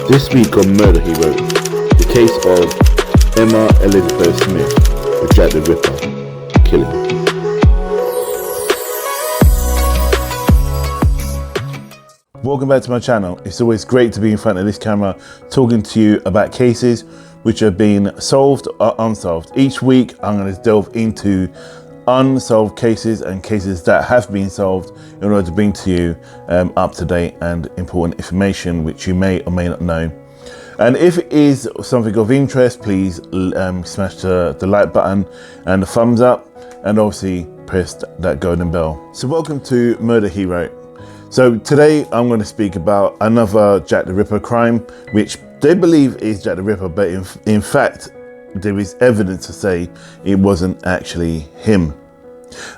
This week on Murder He Wrote, the case of Emma Elizabeth Smith, the Jack the Ripper killing. Welcome back to my channel. It's always great to be in front of this camera talking to you about cases which have been solved or unsolved. Each week I'm going to delve into unsolved cases and cases that have been solved in order to bring to you up to date and important information which you may or may not know. And if it is something of interest, please smash the like button and the thumbs up, and obviously press that golden bell. So welcome to Murder He Wrote. So today I'm going to speak about another Jack the Ripper crime, which they believe is Jack the Ripper, but in fact there is evidence to say it wasn't actually him.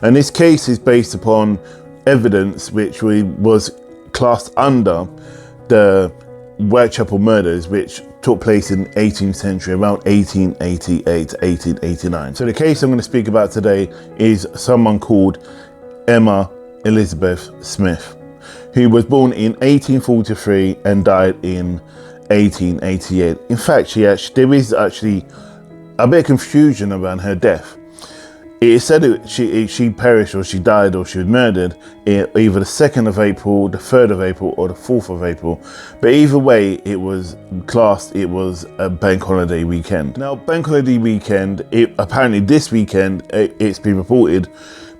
And this case is based upon evidence which was classed under the Whitechapel murders, which took place in the 18th century, around 1888 to 1889. So the case I'm going to speak about today is someone called Emma Elizabeth Smith, who was born in 1843 and died in 1888. In fact, there is actually a bit of confusion around her death. It is said that she perished, or she died, or she was murdered either the 2nd of April, the 3rd of April, or the 4th of April. But either way, it was classed, it was a bank holiday weekend. Now, bank holiday weekend, apparently this weekend, it's been reported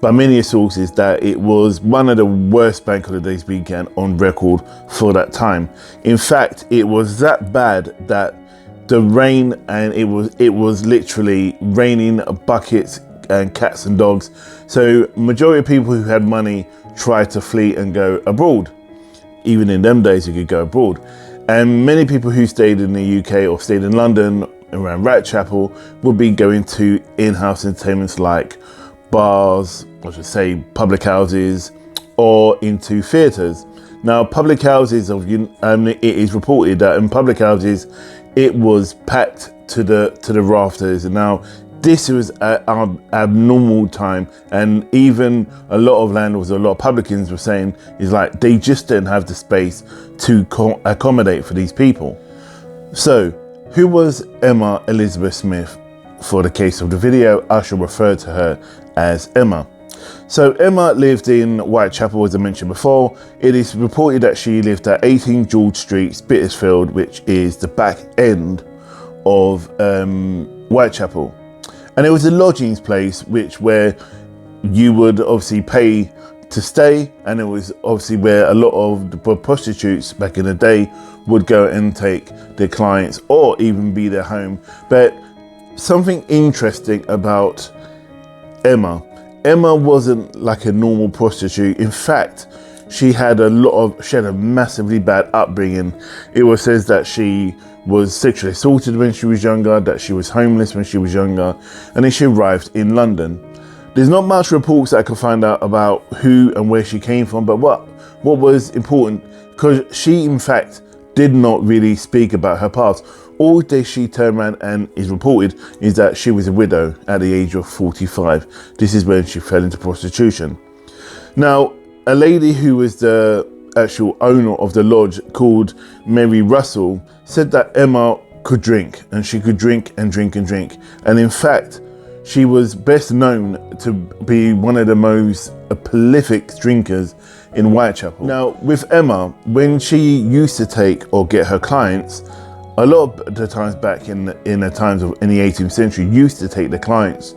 by many sources that it was one of the worst bank holidays weekend on record for that time. In fact, it was that bad that the rain, and it was literally raining buckets and cats and dogs. So majority of people who had money tried to flee and go abroad. Even in them days you could go abroad. And many people who stayed in the UK or stayed in London around Whitechapel would be going to in-house entertainments like bars, I should say public houses, or into theatres. Now public houses, it is reported that in public houses it was packed to the rafters. And now this was an abnormal time, and even a lot of landlords, a lot of publicans were saying is like they just didn't have the space to accommodate for these people. So who was Emma Elizabeth Smith? For the case of the video, I shall refer to her as Emma. So Emma lived in Whitechapel, as I mentioned before. It is reported that she lived at 18 George Street, Spitalfields, which is the back end of Whitechapel. And it was a lodgings place where you would obviously pay to stay, and it was obviously where a lot of the prostitutes back in the day would go and take their clients, or even be their home. But something interesting about Emma wasn't like a normal prostitute. In fact, she had a massively bad upbringing. It was said that she was sexually assaulted when she was younger, that she was homeless when she was younger, and then she arrived in London. There's not much reports that I could find out about who and where she came from, but what was important, because she in fact did not really speak about her past. All day she turned around and is reported is that she was a widow at the age of 45. This is when she fell into prostitution. Now, a lady who was the actual owner of the lodge, called Mary Russell, said that Emma could drink, and she could drink and drink and drink. And in fact, she was best known to be one of the most prolific drinkers in Whitechapel. Now, with Emma, when she used to take or get her clients, a lot of the times back in the times of in the 18th century, used to take the clients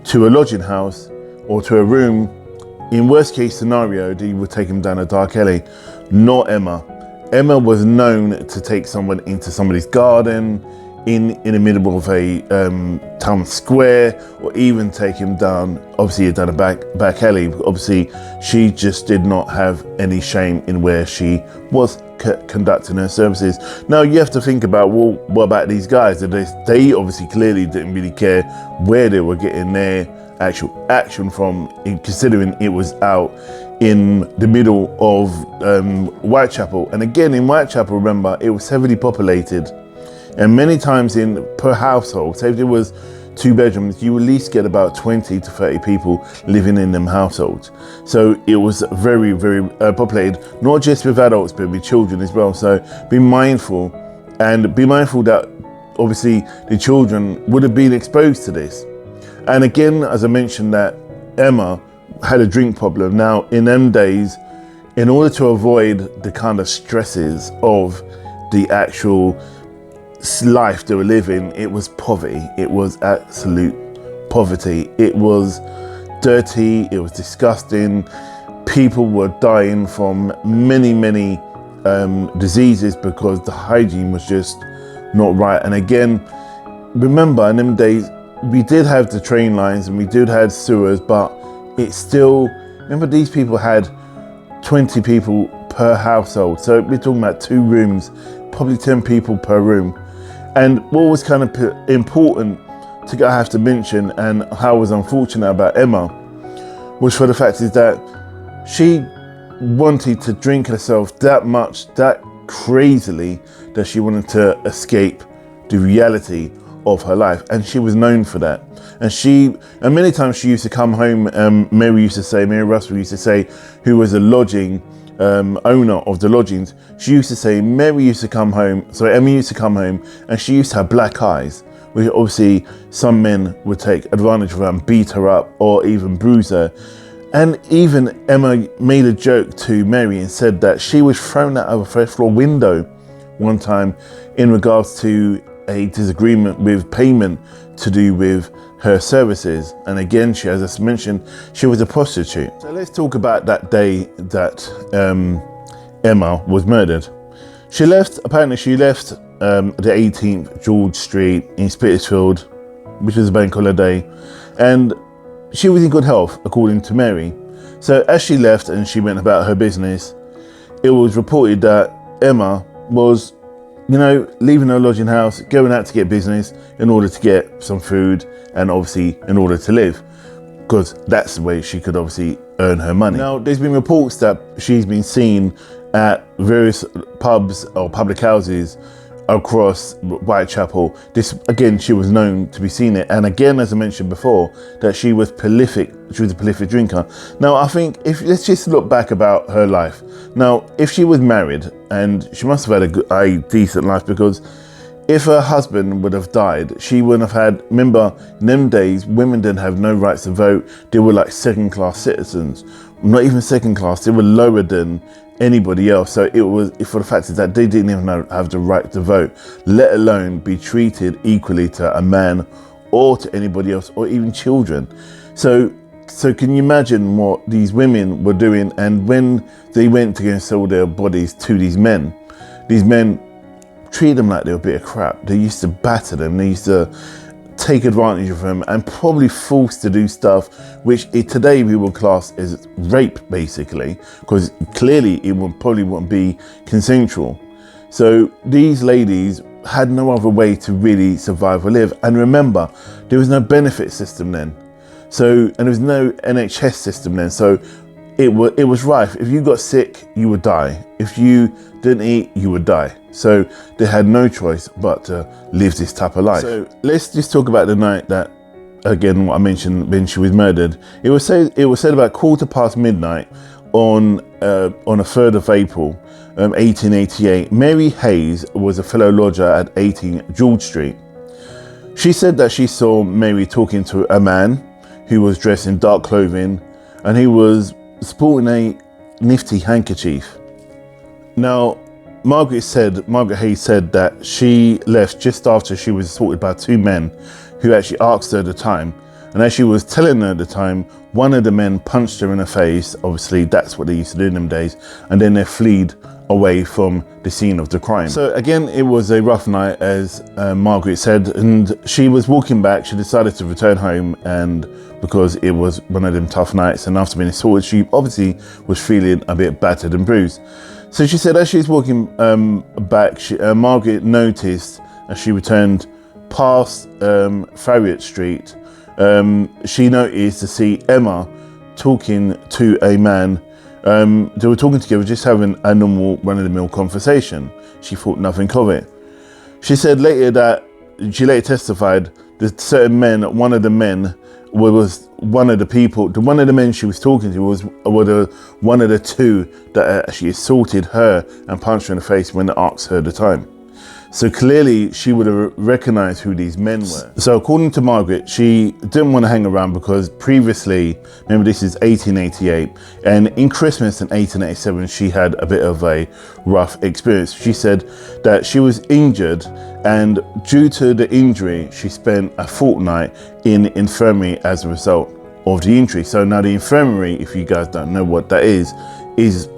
to a lodging house or to a room. In worst case scenario, they would take them down a dark alley. Not Emma. Emma was known to take someone into somebody's garden, in the middle of a town square, or even take him down, obviously down a back alley. Obviously, she just did not have any shame in where she was conducting her services. Now you have to think about, well, what about these guys? They obviously clearly didn't really care where they were getting their actual action from, considering it was out in the middle of Whitechapel. And again, in Whitechapel, remember, it was heavily populated, and many times per household, say if there was 2 bedrooms, you at least get about 20 to 30 people living in them households. So it was very, very populated, not just with adults, but with children as well. So be mindful And be mindful that obviously the children would have been exposed to this. And again, as I mentioned, that Emma had a drink problem. Now, in them days, in order to avoid the kind of stresses of the actual life they were living, it was poverty. It was absolute poverty. It was dirty. It was disgusting. People were dying from many diseases because the hygiene was just not right. And again, remember, in them days, we did have the train lines and we did have sewers, but it's still, remember, these people had 20 people per household. So we're talking about 2 rooms, probably 10 people per room. And what was kind of important I have to mention, and how was unfortunate about Emma, was for the fact is that she wanted to drink herself that much, that crazily, that she wanted to escape the reality of her life, and she was known for that. And many times she used to come home. Mary Russell used to say, who was a lodging owner of the lodgings, she used to say Emma used to come home, and she used to have black eyes, which obviously some men would take advantage of her and beat her up or even bruise her. And even Emma made a joke to Mary and said that she was thrown out of a first floor window one time in regards to a disagreement with payment to do with her services. And again, she, as I mentioned, she was a prostitute. So let's talk about that day that Emma was murdered. She left the 18th George Street in Spitalfield, which was a bank holiday, and she was in good health, according to Mary. So as she left and she went about her business, it was reported that Emma was, leaving her lodging house, going out to get business in order to get some food and obviously in order to live, because that's the way she could obviously earn her money. Now, there's been reports that she's been seen at various pubs or public houses across Whitechapel. This, again, she was known to be seen it. And again, as I mentioned before, that she was a prolific drinker. Now, I think let's just look back about her life. Now, if she was married, and she must have had a decent life, because if her husband would have died, she wouldn't have had, remember, in them days, women didn't have no rights to vote. They were like second-class citizens. Not even second class, they were lower than anybody else. So it was, for the fact is that they didn't even have the right to vote, let alone be treated equally to a man or to anybody else, or even children. So can you imagine what these women were doing? And when they went to go and sell their bodies to these men treated them like they were a bit of crap. They used to batter them. They used to take advantage of them and probably forced to do stuff which today we will class as rape, basically, because clearly it probably wouldn't be consensual. So these ladies had no other way to really survive or live. And remember, there was no benefit system then. And there was no NHS system then. So it was rife. If you got sick, you would die. If you didn't eat, you would die. So they had no choice but to live this type of life. So let's just talk about the night that, again, what I mentioned, when she was murdered. It was said about midnight on a 3rd of April, 1888. Mary Hayes was a fellow lodger at 18 George Street. She said that she saw Mary talking to a man who was dressed in dark clothing, and he was sporting a nifty handkerchief. Now, Margaret Hayes said that she left just after she was assaulted by 2 men who actually asked her the time. And as she was telling her the time, one of the men punched her in the face. Obviously, that's what they used to do in them days. And then they fled away from the scene of the crime. So again, it was a rough night, as Margaret said, and she was walking back. She decided to return home, and because it was one of them tough nights, and after being assaulted, she obviously was feeling a bit battered and bruised. So she said as she was walking back, Margaret noticed as she returned past Farriot Street, she noticed to see Emma talking to a man. They were talking together, just having a normal run-of-the-mill conversation. She thought nothing of it. She said she later testified that certain men, one of the men one of the men she was talking to was one of the 2 that actually assaulted her and punched her in the face when they asked her the time. So clearly she would have recognized who these men were. So according to Margaret, she didn't want to hang around because previously, remember this is 1888, and in Christmas in 1887, she had a bit of a rough experience. She said that she was injured, and due to the injury, she spent a fortnight in infirmary as a result of the injury. So now the infirmary, if you guys don't know what that is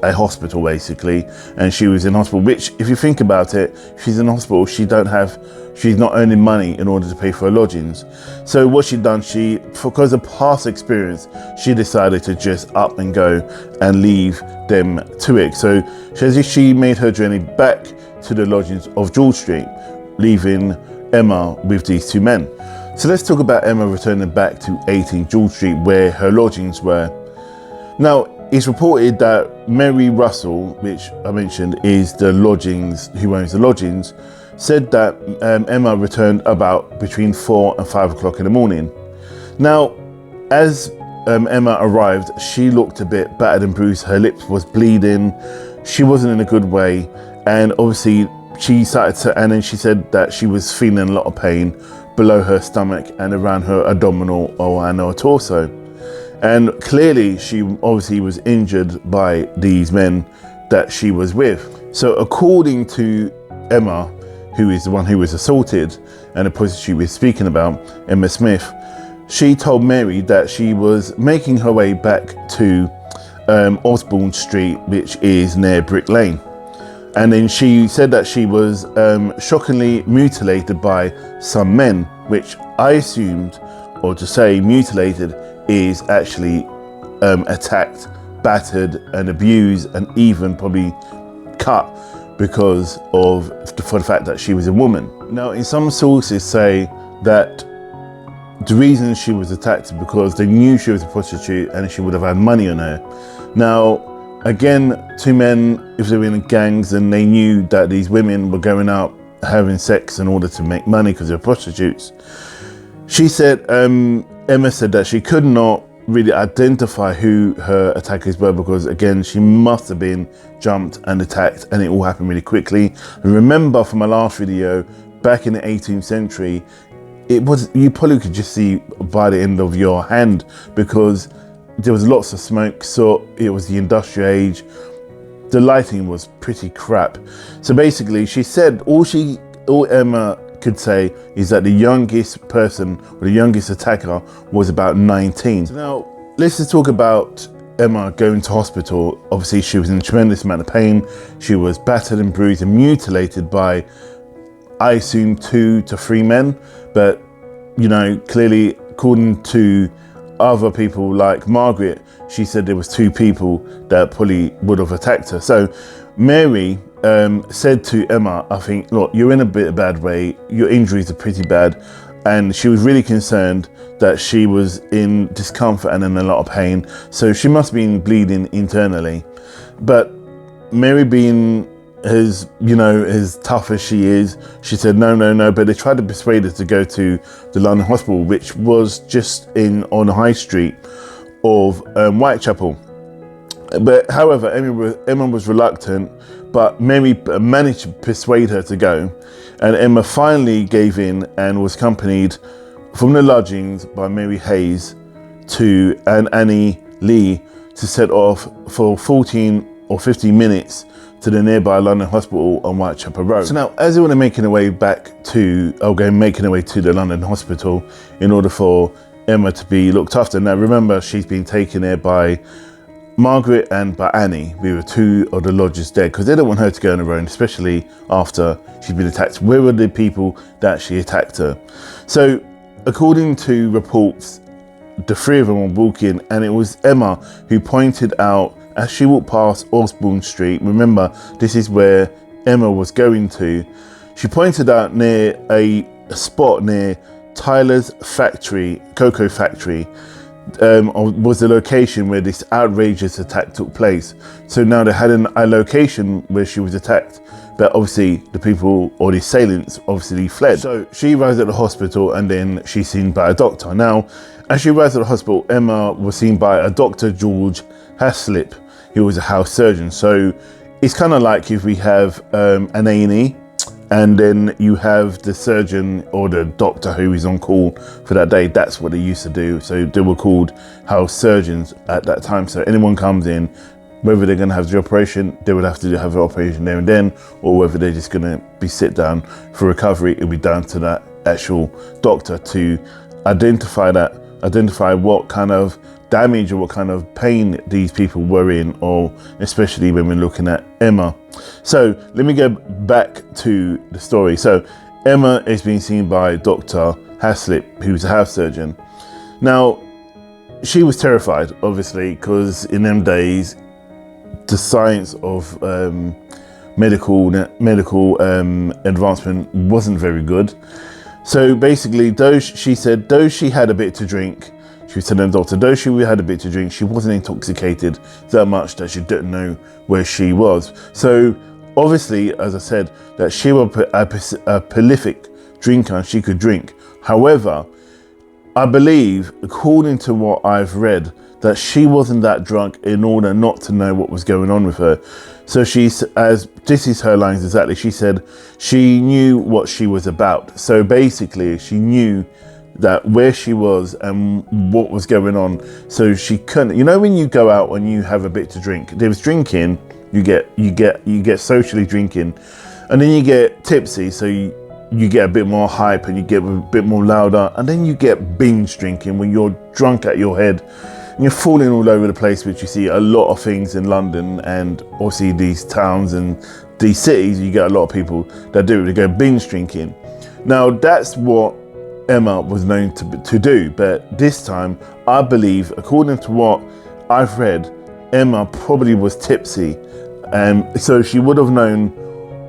a hospital basically, and she was in hospital, which if you think about it, she's in hospital, she's not earning money in order to pay for her lodgings. So what she'd done, because of past experience, she decided to just up and go and leave them to it. So she made her journey back to the lodgings of George Street, leaving Emma with these two men. So let's talk about Emma returning back to 18 George Street, where her lodgings were. Now, it's reported that Mary Russell, which I mentioned is who owns the lodgings, said that Emma returned about between 4 and 5 o'clock in the morning. Now, as Emma arrived, she looked a bit battered and bruised. Her lips was bleeding. She wasn't in a good way, and obviously and then she said that she was feeling a lot of pain below her stomach and around her abdominal and her torso. And clearly she obviously was injured by these men that she was with. So according to Emma, who is the one who was assaulted and the prostitute we're speaking about, Emma Smith, she told Mary that she was making her way back to Osborne Street, which is near Brick Lane. And then she said that she was shockingly mutilated by some men, which I assumed, or to say mutilated, is actually attacked, battered and abused and even probably cut for the fact that she was a woman. Now, in some sources say that the reason she was attacked is because they knew she was a prostitute and she would have had money on her. Now, again, two men, if they were in gangs and they knew that these women were going out having sex in order to make money because they're prostitutes, she said, Emma said that she could not really identify who her attackers were because, again, she must have been jumped and attacked and it all happened really quickly. And remember from my last video, back in the 18th century, you probably could just see by the end of your hand because there was lots of smoke, so it was the industrial age. The lighting was pretty crap. So basically, she said all Emma could say is that the youngest person or the youngest attacker was about 19. So now let's just talk about Emma going to hospital. Obviously she was in a tremendous amount of pain. She was battered and bruised and mutilated by, I assume, 2 to 3 men, but clearly according to other people like Margaret, she said there was 2 people that probably would have attacked her. So Mary said to Emma, I think, look, you're in a bit of bad way, your injuries are pretty bad, and she was really concerned that she was in discomfort and in a lot of pain, so she must have been bleeding internally. But Mary, being as tough as she is, she said no, but they tried to persuade her to go to the London Hospital, which was just on High Street of Whitechapel. But however, Emma was reluctant, but Mary managed to persuade her to go, and Emma finally gave in and was accompanied from the lodgings by Mary Hayes and Annie Lee to set off for 14 or 15 minutes to the nearby London Hospital on Whitechapel Road. So now, as they were making their way to the London Hospital in order for Emma to be looked after. Now remember, she's been taken there by Margaret and by Annie. We were 2 of the lodgers dead because they don't want her to go on her own, especially after she's been attacked. Where were the people that actually attacked her? So according to reports, the 3 of them were walking, and it was Emma who pointed out as she walked past Osborne Street. Remember, this is where Emma was going to. She pointed out near a spot near Tyler's factory, cocoa factory, was the location where this outrageous attack took place. So now they had a location where she was attacked, but obviously the people or the assailants obviously fled. So she arrives at the hospital and then she's seen by a doctor. Now, as she arrives at the hospital, Emma was seen by a Dr. George Haslip, who was a house surgeon. So it's kind of like if we have an A&E And then you have the surgeon or the doctor who is on call for that day. That's what they used to do. So they were called house surgeons at that time. So anyone comes in, whether they're going to have the operation, they would have to have the operation there and then, or whether they're just going to be sit down for recovery, it'll be down to that actual doctor to identify what kind of damage or what kind of pain these people were in, or especially when we're looking at Emma. So let me go back to the story. So Emma is being seen by Dr. Haslip, who's a house surgeon. Now, she was terrified, obviously, because in them days, the science of medical advancement wasn't very good. So basically, though she had a bit to drink, she was telling the doctor, though she had a bit to drink, she wasn't intoxicated that much that she didn't know where she was. So obviously, as I said, that she was a prolific drinker and she could drink. However, I believe, according to what I've read, that she wasn't that drunk in order not to know what was going on with her. So this is her lines exactly. She said she knew what she was about. So basically, she knew that where she was and what was going on. So she couldn't, when you go out and you have a bit to drink, there was drinking, you get socially drinking, and then you get tipsy. So you get a bit more hype and you get a bit more louder, and then you get binge drinking when you're drunk at your head and you're falling all over the place, which you see a lot of things in London and obviously these towns and these cities. You get a lot of people that do it, they go binge drinking. Now that's what Emma was known to do, but this time I believe, according to what I've read, Emma probably was tipsy, and so she would have known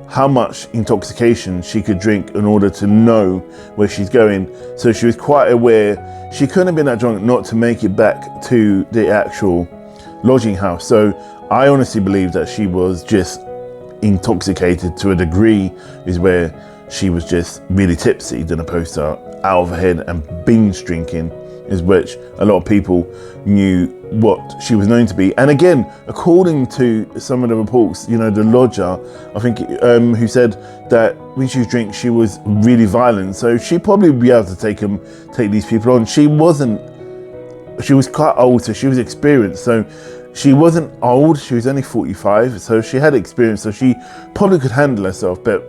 how much intoxication she could drink in order to know where she's going. So she was quite aware. She couldn't have been that drunk not to make it back to the actual lodging house. So I honestly believe that she was just intoxicated to a degree, is where she was just really tipsy than opposed to out of her head and binge drinking, is which a lot of people knew what she was known to be. And again, according to some of the reports, the lodger, I think, who said that when she was drinking, she was really violent. So she probably would be able to take these people on. She was quite old, so she was experienced. So she wasn't old, she was only 45, so she had experience, so she probably could handle herself. But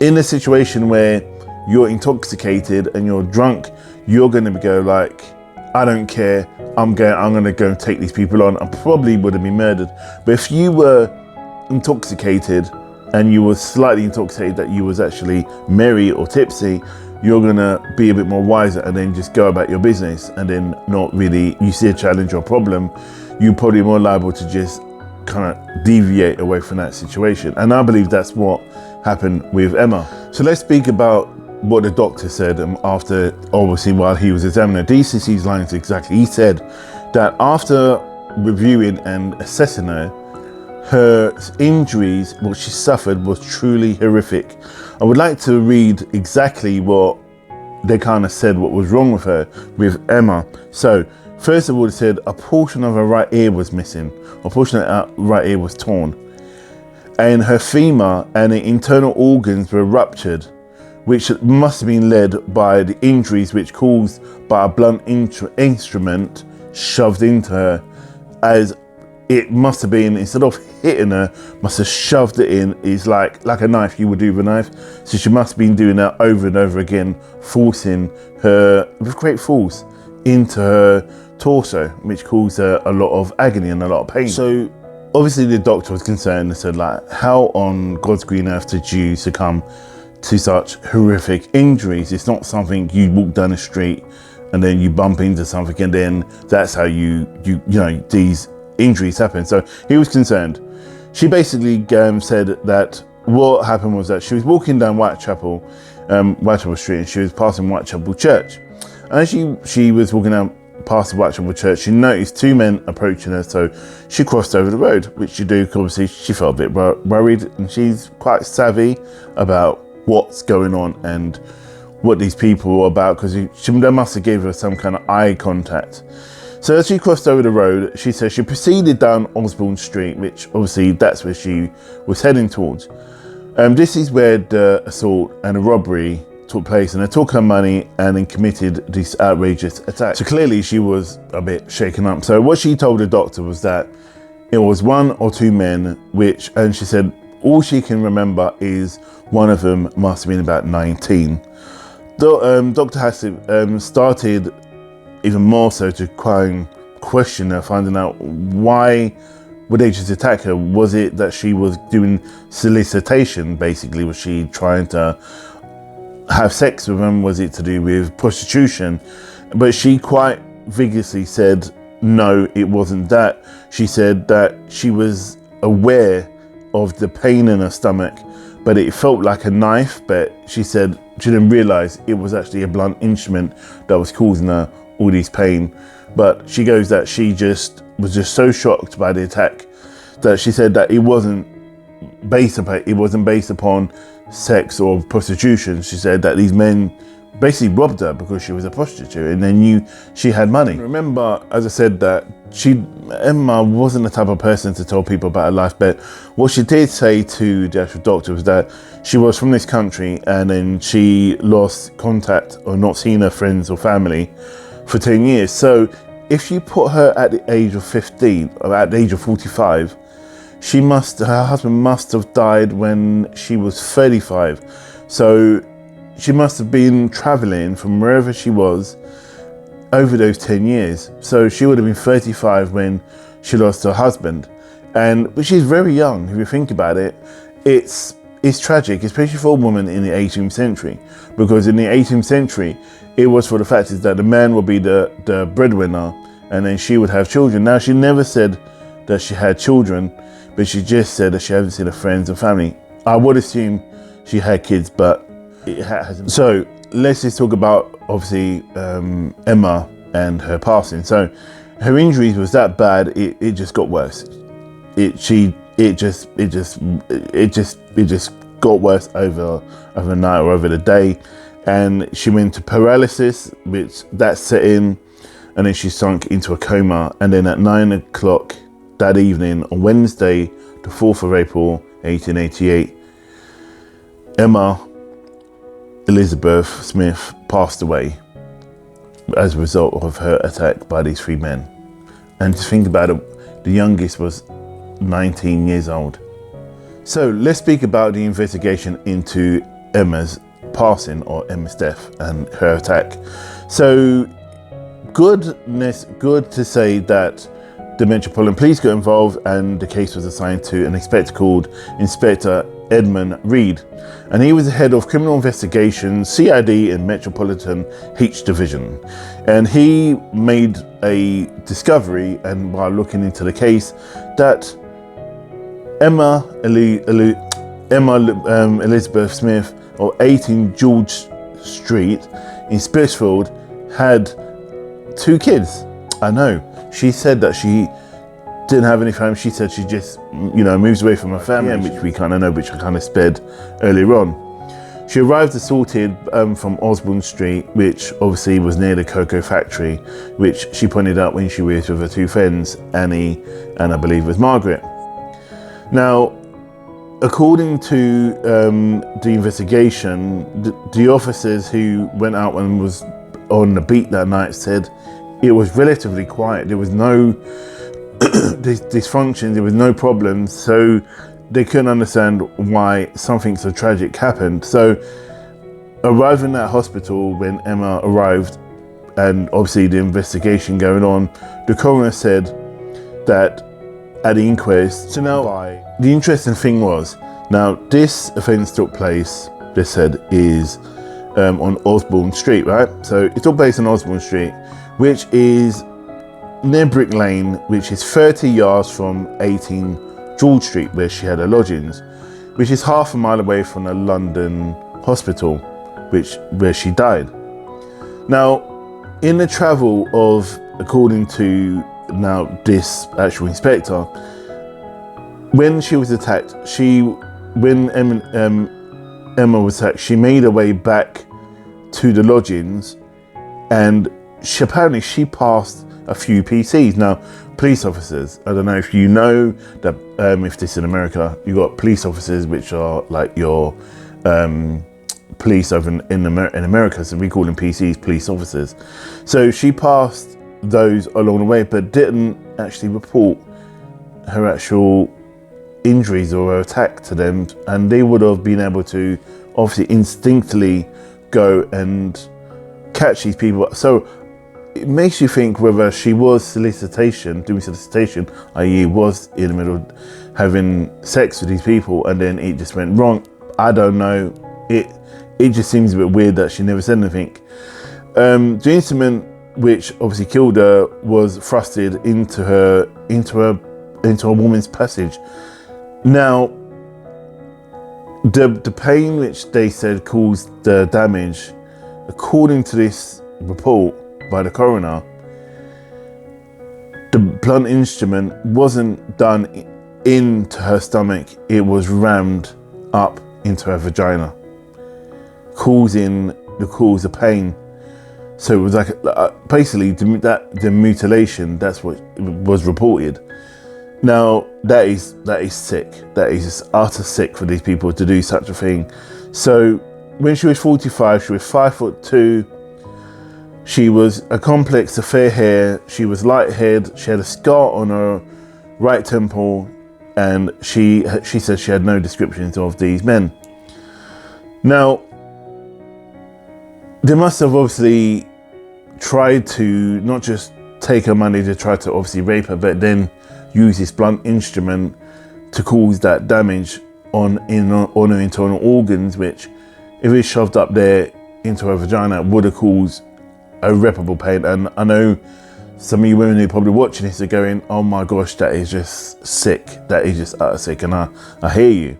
in a situation where you're intoxicated and you're drunk, you're going to go like, I don't care, I'm going to go and take these people on. I probably would have been murdered. But if you were intoxicated and you were slightly intoxicated that you was actually merry or tipsy, you're going to be a bit more wiser and then just go about your business, and then not really, you see a challenge or a problem, you're probably more liable to just kind of deviate away from that situation. And I believe that's what happened with Emma. So let's speak about what the doctor said after, obviously, while he was examining her. DCC's lines exactly. He said that after reviewing and assessing her injuries, what she suffered was truly horrific. I would like to read exactly what they kind of said what was wrong with her, with Emma. So first of all, it said a portion of her right ear was missing, a portion of her right ear was torn, and her femur and the internal organs were ruptured, which must have been led by the injuries which caused by a blunt instrument shoved into her, as it must have been, instead of hitting her, must have shoved it in. Is like a knife you would do with a knife. So she must have been doing that over and over again, forcing her with great force into her torso, which caused her a lot of agony and a lot of pain. So obviously the doctor was concerned and said, like, how on God's green earth did you succumb to such horrific injuries? It's not something you walk down the street and then you bump into something and then that's how you know these injuries happen. So he was concerned. She basically said that what happened was that she was walking down Whitechapel Street, and she was passing Whitechapel Church. And as she was walking down past the Whitechapel Church, she noticed two men approaching her, so she crossed over the road, which she do, because obviously she felt a bit worried, and she's quite savvy about what's going on and what these people were about, because they must have gave her some kind of eye contact. So as she crossed over the road, she says she proceeded down Osborne Street, which obviously that's where she was heading towards. This is where the assault and the robbery took place, and they took her money and then committed this outrageous attack. So clearly she was a bit shaken up. So what she told the doctor was that it was one or two men, and she said all she can remember is one of them must have been about 19. Dr. Hassett started even more so to question her, finding out why would they just attack her. Was it that she was doing solicitation, basically? Was she trying to have sex with them? Was it to do with prostitution? But she quite vigorously said no, it wasn't that. She said that she was aware of the pain in her stomach, but it felt like a knife, but she said she didn't realize it was actually a blunt instrument that was causing her all this pain. But she goes that she was just so shocked by the attack that she said that it wasn't based upon sex or prostitution. She said that these men basically robbed her because she was a prostitute and they knew she had money. Remember, as I said, that Emma wasn't the type of person to tell people about her life, but what she did say to the actual doctor was that she was from this country and then she lost contact or not seen her friends or family for 10 years. So if you put her at the age of 15 or at the age of 45, her husband must have died when she was 35. So she must have been traveling from wherever she was over those 10 years. So she would have been 35 when she lost her husband. But she's very young, if you think about it. It's tragic, especially for a woman in the 18th century, because in the 18th century, it was for the fact is that the man would be the breadwinner and then she would have children. Now, she never said that she had children, but she just said that she hasn't seen her friends and family. I would assume she had kids, but it hasn't. So let's just talk about, obviously, Emma and her passing. So her injuries was that bad, it just got worse. It just got worse over night or over the day. And she went into paralysis, which that set in, and then she sunk into a coma. And then at 9 o'clock that evening on Wednesday, the 4th of April, 1888, Emma Elizabeth Smith passed away as a result of her attack by these three men. And to think about it, the youngest was 19 years old. So let's speak about the investigation into Emma's passing or Emma's death and her attack. So good to say that the Metropolitan Police got involved and the case was assigned to an inspector called Inspector Edmund Reed, and he was the head of criminal investigations, CID in Metropolitan H Division. And he made a discovery, and while looking into the case, that Emma Elizabeth Smith of 18 George Street in Spitalfield had 2 kids. I know. She said that she didn't have any family. She said she just, moves away from her family, which we kind of know, which I kind of sped earlier on. She arrived assaulted from Osborne Street, which obviously was near the cocoa factory, which she pointed out when she was with her 2 friends, Annie and I believe it was Margaret. Now, according to the investigation, the officers who went out and was on the beat that night said it was relatively quiet. There was no dysfunction, there was no problems, so they couldn't understand why something so tragic happened. So arriving at hospital, when Emma arrived, and obviously the investigation going on, the coroner said that at the inquest, so now the interesting thing was, now this offence took place, they said, is on Osborne Street, right? So it took place on Osborne Street, which is near Brick Lane, which is 30 yards from 18 George Street, where she had her lodgings, which is half a mile away from the London hospital, where she died. Now, in the travel of, according to now this actual inspector, when she was attacked, when Emma was attacked, she made her way back to the lodgings, and she passed a few PCs. Now, police officers. I don't know if you know that if this is in America, you got police officers which are like your police over in America, so we call them PCs, police officers. So she passed those along the way, but didn't actually report her actual injuries or her attack to them, and they would have been able to obviously instinctively go and catch these people. So it makes you think whether she was doing solicitation, i.e. was in the middle of having sex with these people and then it just went wrong. I don't know. It just seems a bit weird that she never said anything. The instrument which obviously killed her was thrusted into a woman's passage. Now, the pain which they said caused the damage, according to this report by the coroner, the blunt instrument wasn't done into her stomach, it was rammed up into her vagina, causing the pain. So it was like basically the mutilation. That's what was reported. Now that is sick. That is just utter sick for these people to do such a thing. So when she was 45, she was 5'2". She was a complex of fair hair. She was light-haired. She had a scar on her right temple, and she said she had no descriptions of these men. Now, they must have obviously tried to not just take her money to try to obviously rape her, but then use this blunt instrument to cause that damage on her internal organs, which, if it's shoved up there into her vagina, would have caused irreparable pain. And I know some of you women who are probably watching this are going, oh my gosh, that is just sick. That is just utter sick. And I hear you.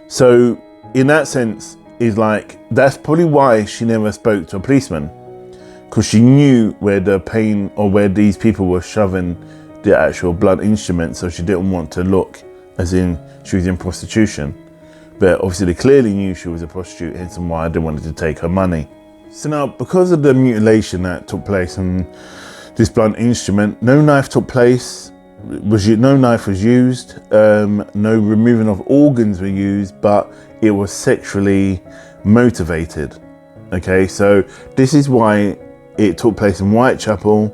So in that sense, is like, that's probably why she never spoke to a policeman, because she knew where the pain or where these people were shoving the actual blunt instrument. So she didn't want to look as in she was in prostitution. But obviously they clearly knew she was a prostitute, hence why they wanted to take her money. So now, because of the mutilation that took place on this blunt instrument, no knife took place. No knife was used. No removing of organs were used, but it was sexually motivated. Okay, so this is why it took place in Whitechapel,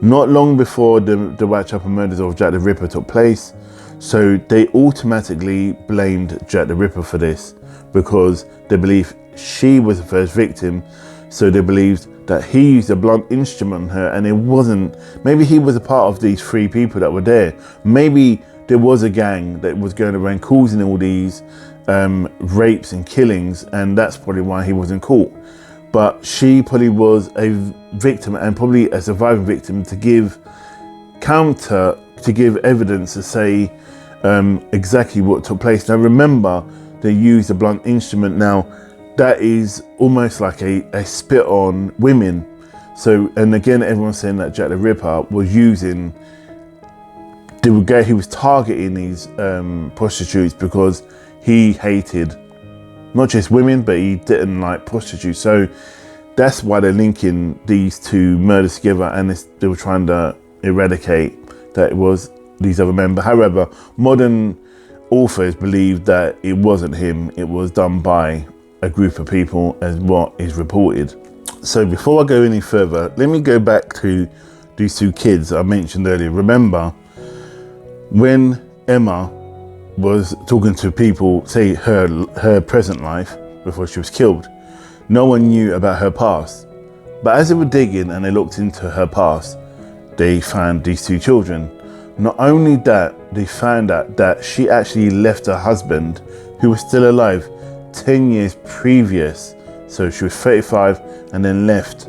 not long before the Whitechapel murders of Jack the Ripper took place. So they automatically blamed Jack the Ripper for this because they believe she was the first victim. So they believed that he used a blunt instrument on her, and it wasn't, maybe he was a part of these three people that were there. Maybe there was a gang that was going around causing all these rapes and killings, and that's probably why he wasn't caught. But she probably was a victim, and probably a surviving victim, to give evidence to say exactly what took place. Now remember, they used a blunt instrument. Now that is almost like a spit on women. So, and again, everyone's saying that Jack the Ripper was using, he was targeting these prostitutes because he hated not just women, but he didn't like prostitutes. So that's why they're linking these two murders together, and they were trying to eradicate that it was these other men. But however, modern authors believe that it wasn't him, it was done by a group of people, as what is reported. So before I go any further, let me go back to these two kids I mentioned earlier. Remember when Emma was talking to people, say her present life before she was killed, no one knew about her past. But as they were digging and they looked into her past, they found these two children. Not only that, they found out that she actually left her husband, who was still alive, 10 years previous. So she was 35 and then left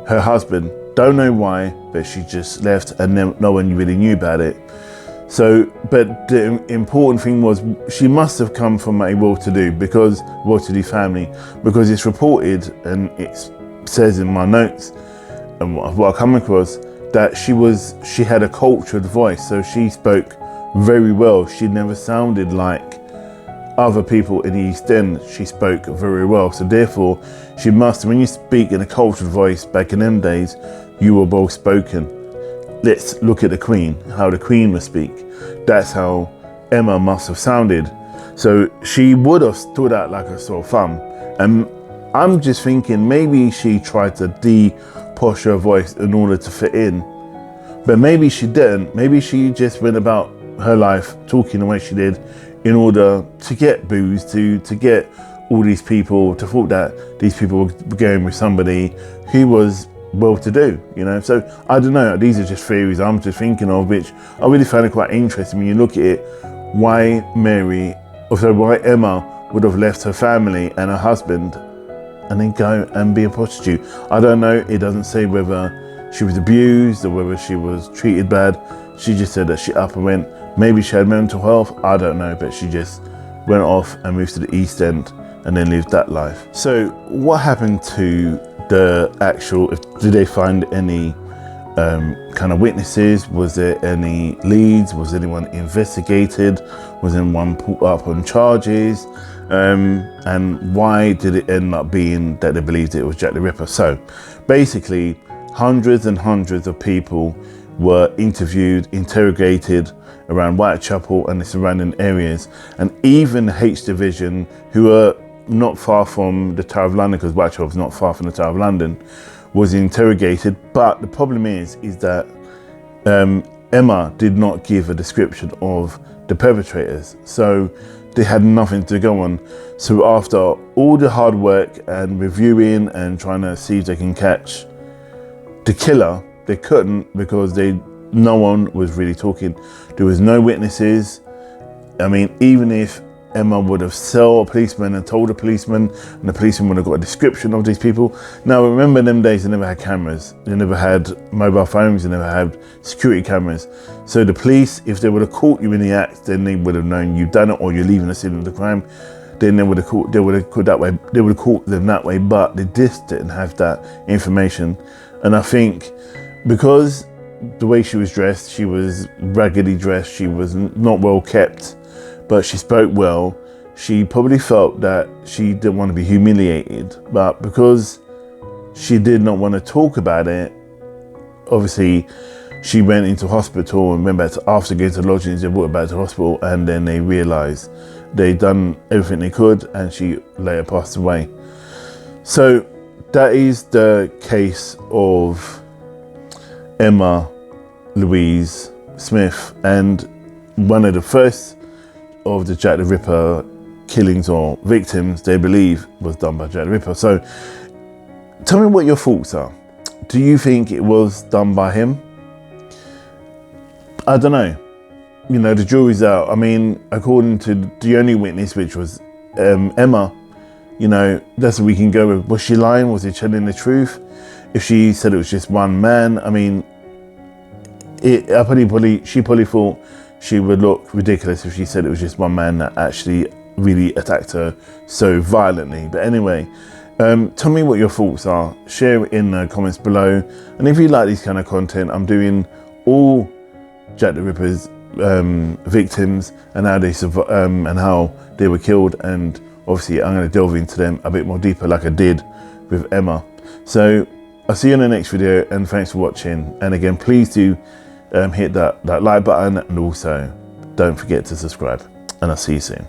her husband. Don't know why, but she just left, and then no one really knew about it. So, but the important thing was she must have come from a well-to-do family, because it's reported, and it says in my notes and what I come across, that she had a cultured voice, so she spoke very well. She never sounded like other people in the East End. She spoke very well, so therefore she must, when you speak in a cultured voice back in them days, you were well spoken. let's look at the Queen, how the Queen must speak. That's how Emma must have sounded. So she would have stood out like a sore thumb. And I'm just thinking maybe she tried to de-posh her voice in order to fit in. But maybe she didn't. Maybe she just went about her life talking the way she did in order to get booze, to get all these people to thought that these people were going with somebody who was well-to-do, you know. So I don't know, these are just theories I'm just thinking of, which I really find it quite interesting when you look at it, why Emma would have left her family and her husband and then go and be a prostitute. I don't know, it doesn't say whether she was abused or whether she was treated bad. She just said that she up and went. Maybe she had mental health, I don't know, but she just went off and moved to the East End and then lived that life. So what happened to the actual, did they find any kind of witnesses? Was there any leads? Was anyone investigated? Was anyone put up on charges? And why did it end up being that they believed it was Jack the Ripper? So basically, hundreds and hundreds of people were interviewed, interrogated around Whitechapel and the surrounding areas, and even the H Division, who are not far from the Tower of London, because Whitechapel is not far from the Tower of London, was interrogated. But the problem is that Emma did not give a description of the perpetrators, so they had nothing to go on. So after all the hard work and reviewing and trying to see if they can catch the killer, they couldn't, because no one was really talking. There was no witnesses. I mean, even if Emma would have told a policeman and told a policeman, and the policeman would have got a description of these people. Now, remember, in them days, they never had cameras. They never had mobile phones. They never had security cameras. So the police, if they would have caught you in the act, then they would have known you've done it or you're leaving the scene of the crime. Then they would have caught them that way. But they just didn't have that information. And I think because the way she was dressed, she was raggedy dressed, she was not well kept, but she spoke well. She probably felt that she didn't want to be humiliated, but because she did not want to talk about it, obviously she went into hospital and went back after going to lodgings. They brought her back to hospital, and then they realised they'd done everything they could, and she later passed away. So that is the case of Emma Louise Smith, and one of the first of the Jack the Ripper killings or victims they believe was done by Jack the Ripper. So tell me what your thoughts are. Do you think it was done by him? I don't know. You know, the jury's out. I mean, according to the only witness, which was Emma, you know, that's what we can go with. Was she lying? Was she telling the truth? If she said it was just one man, I mean, she probably thought she would look ridiculous if she said it was just one man that actually really attacked her so violently. But anyway, tell me what your thoughts are. Share it in the comments below. And if you like this kind of content, I'm doing all Jack the Ripper's victims and how they were killed, and obviously I'm going to delve into them a bit more deeper, like I did with Emma. So I'll see you in the next video, and thanks for watching. And again, please do hit that like button, and also don't forget to subscribe, and I'll see you soon.